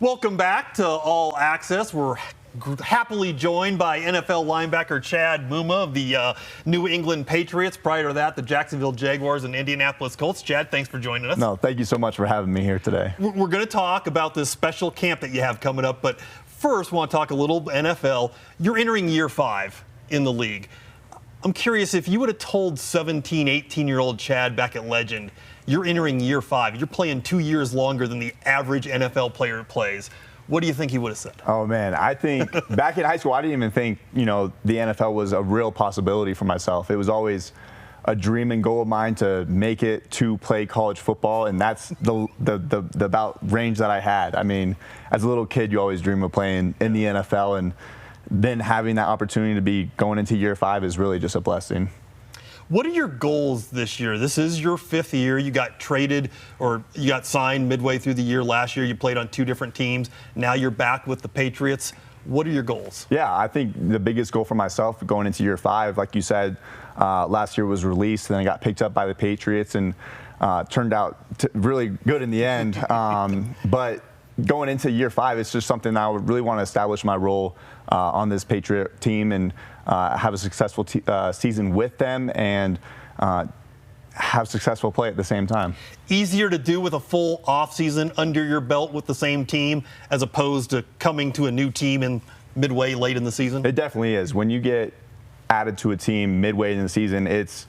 Welcome back to All Access. We're happily joined by NFL linebacker Chad Muma of the New England Patriots. Prior to that, the Jacksonville Jaguars and Indianapolis Colts. Chad, thanks for joining us. No, thank you so much for having me here today. We're going to talk about this special camp that you have coming up, but first, I want to talk a little NFL. You're entering year 5 in the league. I'm curious, if you would have told 17, 18-year-old Chad back at Legend, you're entering year 5, you're playing 2 years longer than the average NFL player plays, what do you think he would have said? Oh, man, I think back in high school, I didn't even think, the NFL was a real possibility for myself. It was always a dream and goal of mine to make it to play college football, and that's the about range that I had. I mean, as a little kid, you always dream of playing in the NFL, and then having that opportunity to be going into year 5 is really just a blessing. What are your goals this year? This is your 5th year. You got traded or you got signed midway through the year last year. You played on 2 different teams. Now you're back with the Patriots. What are your goals? Yeah, I think the biggest goal for myself going into year 5, like you said, last year was released, and then I got picked up by the Patriots and turned out really good in the end. But going into year 5, it's just something I would really want to establish my role on this Patriot team and have a successful season with them and have successful play at the same time. Easier to do with a full offseason under your belt with the same team as opposed to coming to a new team in midway late in the season? It definitely is. When you get added to a team midway in the season, it's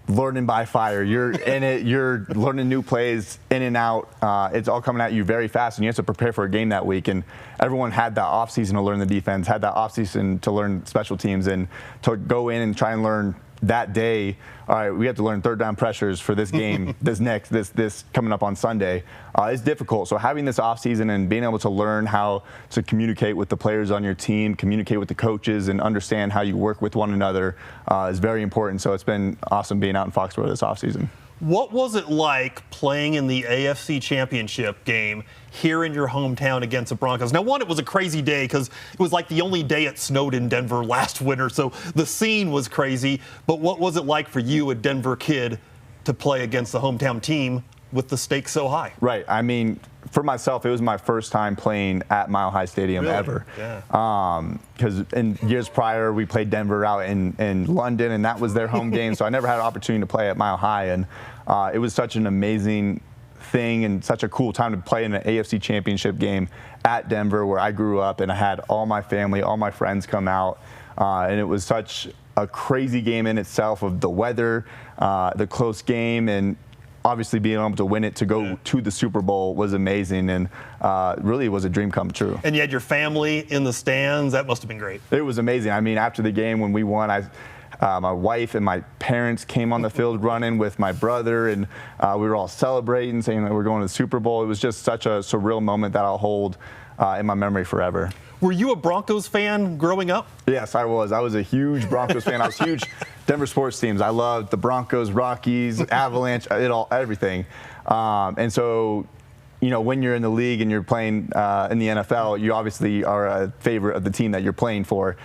learning by fire. You're in it. You're learning new plays in and out. It's all coming at you very fast, and you have to prepare for a game that week. And everyone had that offseason to learn the defense, had that offseason to learn special teams, and to go in and try and learn that day. All right, we have to learn third down pressures for this game, this coming up on Sunday. It's difficult. So having this offseason and being able to learn how to communicate with the players on your team, communicate with the coaches, and understand how you work with one another is very important. So it's been awesome being out in Foxborough this offseason. What was it like playing in the AFC Championship game here in your hometown against the Broncos? Now, one, it was a crazy day because it was like the only day it snowed in Denver last winter, so the scene was crazy. But what was it like for you, a Denver kid, to play against the hometown team with the stakes so high? Right. I mean, for myself, it was my first time playing at Mile High Stadium ever. Yeah. Because in years prior, we played Denver out in London, and that was their home game, so I never had an opportunity to play at Mile High. And it was such an amazing thing and such a cool time to play in an AFC Championship game at Denver, where I grew up, and I had all my family, all my friends come out. And it was such a crazy game in itself, of the weather, the close game, and obviously being able to win it to go to the Super Bowl was amazing, and really was a dream come true. And you had your family in the stands. That must have been great. It was amazing. I mean, after the game when we won, my wife and my parents came on the field running with my brother, and we were all celebrating, saying that we're going to the Super Bowl. It was just such a surreal moment that I'll hold in my memory forever. Were you a Broncos fan growing up? Yes, I was. I was a huge Broncos fan. I was huge Denver sports teams. I loved the Broncos, Rockies, Avalanche, everything. And so, when you're in the league and you're playing in the NFL, you obviously are a favorite of the team that you're playing for.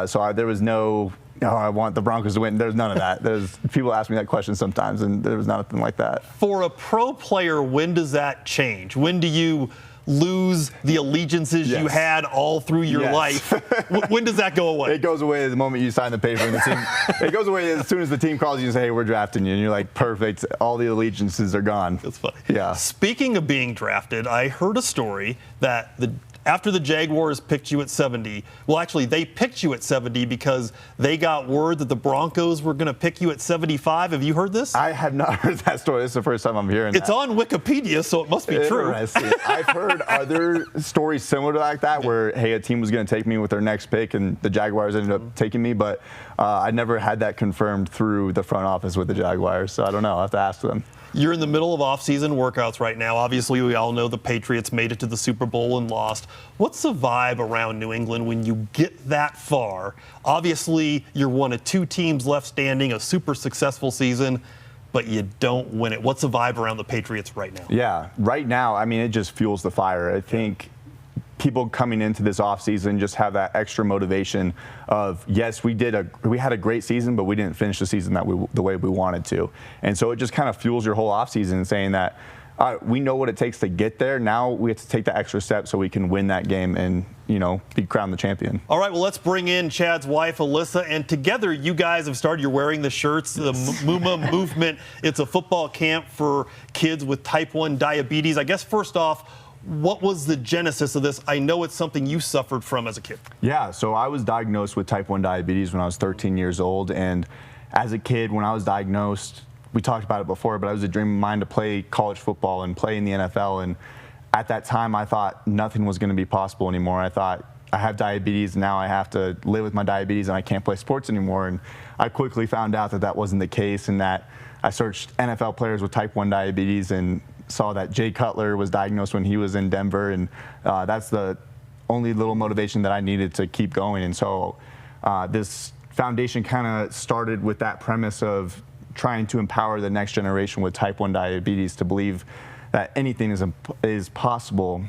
So there was no, I want the Broncos to win. There's none of that. People ask me that question sometimes, and there was nothing like that. For a pro player, when does that change? When do you lose the allegiances you had all through your life? When does that go away? It goes away the moment you sign the paper, and the team. It goes away as soon as the team calls you and say, "Hey, we're drafting you," and you're like, "Perfect." All the allegiances are gone. That's funny. Yeah. Speaking of being drafted, I heard a story that after the Jaguars picked you at 70, well, actually, they picked you at 70 because they got word that the Broncos were going to pick you at 75. Have you heard this? I have not heard that story. This is the first time I'm hearing It's on Wikipedia, so it must be true. I've heard other stories similar to that where, hey, a team was going to take me with their next pick, and the Jaguars ended up taking me, but I never had that confirmed through the front office with the Jaguars, so I don't know. I'll have to ask them. You're in the middle of off-season workouts right now. Obviously, we all know the Patriots made it to the Super Bowl and lost. What's the vibe around New England when you get that far? Obviously, you're one of 2 teams left standing, a super successful season, but you don't win it. What's the vibe around the Patriots right now? Yeah, right now, I mean, it just fuels the fire. I think people coming into this offseason just have that extra motivation of, yes, we had a great season, but we didn't finish the season the way we wanted to. And so it just kind of fuels your whole offseason, saying that we know what it takes to get there. Now we have to take the extra step so we can win that game and, be crowned the champion. All right, well, let's bring in Chad's wife, Alyssa, and together you guys have started. You're wearing the shirts, the Muma movement. It's a football camp for kids with type 1 diabetes. I guess first off, what was the genesis of this? I know it's something you suffered from as a kid. Yeah, so I was diagnosed with type 1 diabetes when I was 13 years old. And as a kid, when I was diagnosed, we talked about it before, but I was a dream of mine to play college football and play in the NFL. And at that time, I thought nothing was going to be possible anymore. I thought, I have diabetes, now I have to live with my diabetes and I can't play sports anymore. And I quickly found out that that wasn't the case, and that I searched NFL players with type 1 diabetes and saw that Jay Cutler was diagnosed when he was in Denver. And that's the only little motivation that I needed to keep going. And so this foundation kind of started with that premise of trying to empower the next generation with type 1 diabetes to believe that anything is possible,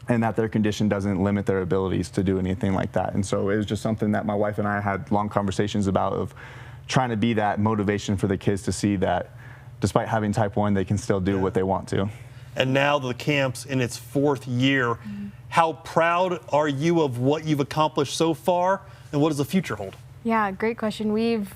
and that their condition doesn't limit their abilities to do anything like that. And so it was just something that my wife and I had long conversations about, of trying to be that motivation for the kids to see that despite having type 1, they can still do what they want to. And now the camp's in its 4th year. How proud are you of what you've accomplished so far, and what does the future hold? Yeah, great question. We've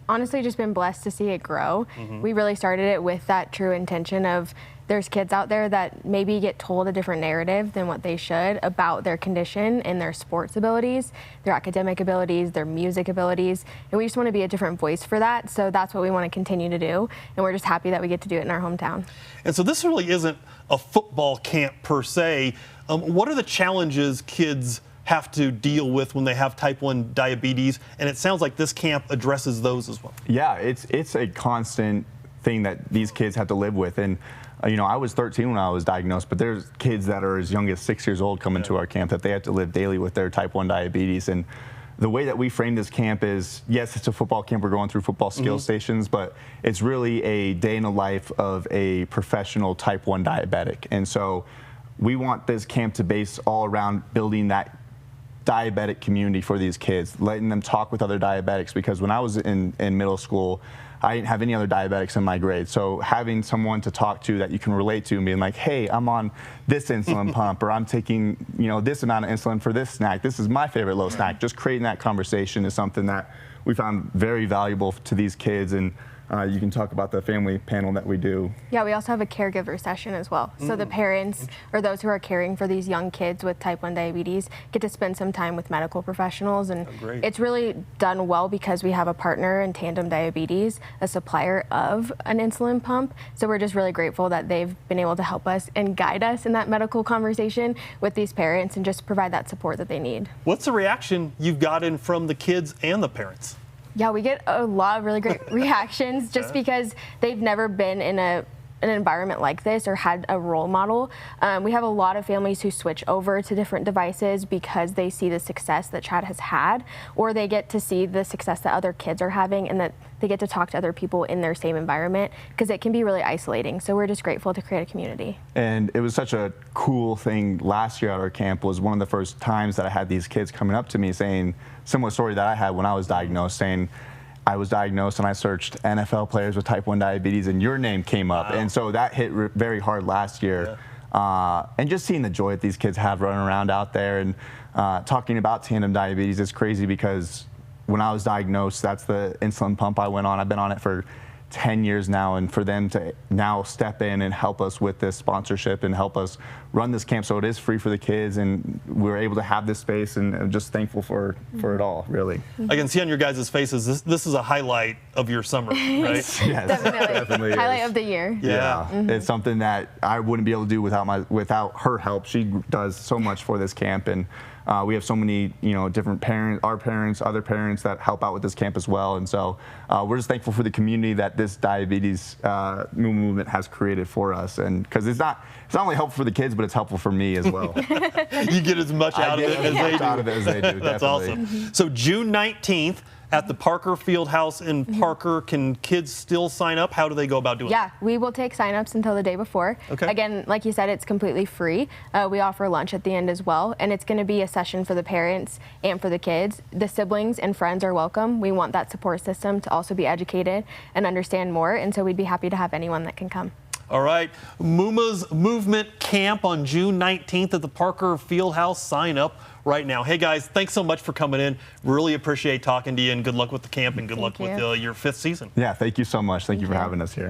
honestly just been blessed to see it grow. We really started it with that true intention of, there's kids out there that maybe get told a different narrative than what they should about their condition and their sports abilities, their academic abilities, their music abilities, and we just want to be a different voice for that. So that's what we want to continue to do, and we're just happy that we get to do it in our hometown. And so this really isn't a football camp per se. What are the challenges kids have to deal with when they have type 1 diabetes? And it sounds like this camp addresses those as well. Yeah, it's a constant thing that these kids have to live with. And I was 13 when I was diagnosed, but there's kids that are as young as 6 years old coming to our camp that they have to live daily with their type 1 diabetes. And the way that we frame this camp is, yes, it's a football camp. We're going through football skill stations, but it's really a day in the life of a professional type 1 diabetic. And so we want this camp to base all around building that diabetic community for these kids, letting them talk with other diabetics, because when I was in middle school, I didn't have any other diabetics in my grade. So having someone to talk to that you can relate to and being like, hey, I'm on this insulin pump, or I'm taking this amount of insulin for this snack. This is my favorite low snack. Just creating that conversation is something that we found very valuable to these kids. And you can talk about the family panel that we do. Yeah, we also have a caregiver session as well. So the parents or those who are caring for these young kids with type 1 diabetes get to spend some time with medical professionals. And it's really done well because we have a partner in Tandem Diabetes, a supplier of an insulin pump. So we're just really grateful that they've been able to help us and guide us in that medical conversation with these parents and just provide that support that they need. What's the reaction you've gotten from the kids and the parents? Yeah, we get a lot of really great reactions just because they've never been in an environment like this or had a role model. We have a lot of families who switch over to different devices because they see the success that Chad has had, or they get to see the success that other kids are having, and that they get to talk to other people in their same environment, because it can be really isolating. So we're just grateful to create a community. And it was such a cool thing last year at our camp. Was one of the first times that I had these kids coming up to me saying, similar story that I had when I was diagnosed, saying, I was diagnosed and I searched NFL players with type 1 diabetes and your name came up. And so that hit very hard last year. And just seeing the joy that these kids have running around out there and talking about tandem diabetes is crazy, because when I was diagnosed, that's the insulin pump I went on. I've been on it for 10 years now, and for them to now step in and help us with this sponsorship and help us run this camp so it is free for the kids, and we're able to have this space, and I'm just thankful for it all, really. I can see on your guys' faces, this is a highlight of your summer, right? Yes, definitely highlight of the year. Yeah. It's something that I wouldn't be able to do without her help. She does so much for this camp, and we have so many, different parents, our parents, other parents that help out with this camp as well. And so we're just thankful for the community that this diabetes movement has created for us. And because it's not only helpful for the kids, but it's helpful for me as well. You get as much out of it as they do. That's awesome. So June 19th, at the Parker Fieldhouse in Parker. Can kids still sign up? How do they go about doing it? Yeah, we will take signups until the day before. Okay. Again, like you said, it's completely free. We offer lunch at the end as well, and it's going to be a session for the parents and for the kids. The siblings and friends are welcome. We want that support system to also be educated and understand more, and so we'd be happy to have anyone that can come. All right, Muma's Movement Camp on June 19th at the Parker Fieldhouse. Sign up right now. Hey guys, thanks so much for coming in. Really appreciate talking to you, and good luck with the camp and good luck with your 5th season. Yeah, thank you so much. Thank you for having us here.